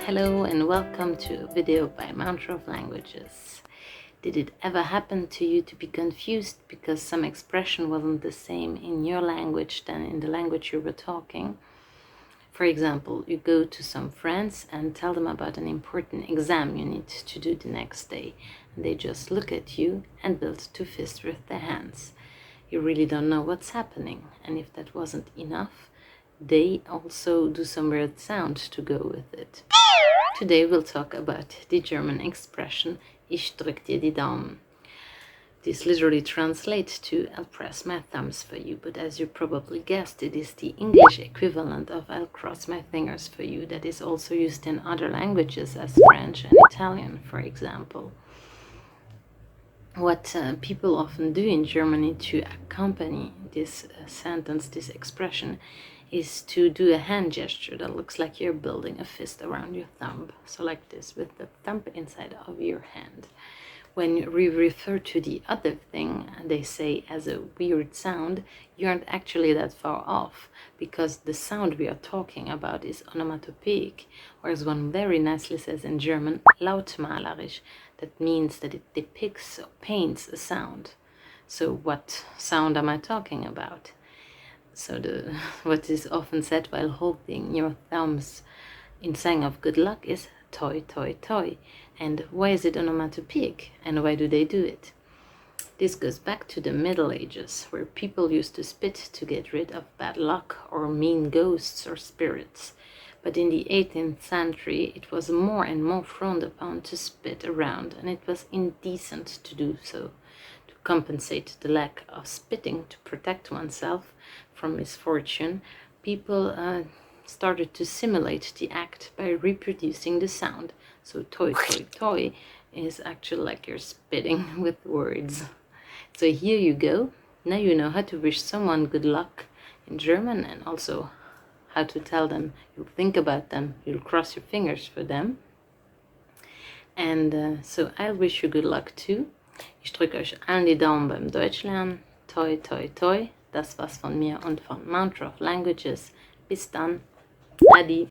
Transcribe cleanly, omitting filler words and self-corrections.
Hello and welcome to a video by Mountrough Languages. Did it ever happen to you to be confused because some expression wasn't the same in your language than in the language you were talking? For example, you go to some friends and tell them about an important exam you need to do the next day, and they just look at you and build two fists with their hands. You really don't know what's happening, and if that wasn't enough, they also do some weird sound to go with it. Today we'll talk about the German expression Ich drück dir die Daumen. This literally translates to I'll press my thumbs for you, but as you probably guessed, it is the English equivalent of I'll cross my fingers for you that is also used in other languages as French and Italian, for example. What people often do in Germany to accompany this sentence, this expression, is to do a hand gesture that looks like you're building a fist around your thumb. So like this, with the thumb inside of your hand. When we refer to the other thing, they say as a weird sound, you aren't actually that far off, because the sound we are talking about is onomatopoeic, or as one very nicely says in German, lautmalerisch. That means that it depicts or paints a sound. So what sound am I talking about? So what is often said while holding your thumbs in sign of good luck is toi toi toi. And why is it onomatopoeic, and why do they do it? This goes back to the Middle Ages, where people used to spit to get rid of bad luck or mean ghosts or spirits. But in the 18th century, it was more and more frowned upon to spit around, and it was indecent to do so. To compensate the lack of spitting to protect oneself from misfortune, people started to simulate the act by reproducing the sound. So toi toi toi is actually like you're spitting with words. So here you go. Now you know how to wish someone good luck in German, and also how to tell them you'll think about them, you'll cross your fingers for them. And so I'll wish you good luck too. Ich drücke euch allen die Daumen beim Deutschlernen. Toi toi toi. Das war's von mir und von Mountrough Languages. Bis dann. Adi.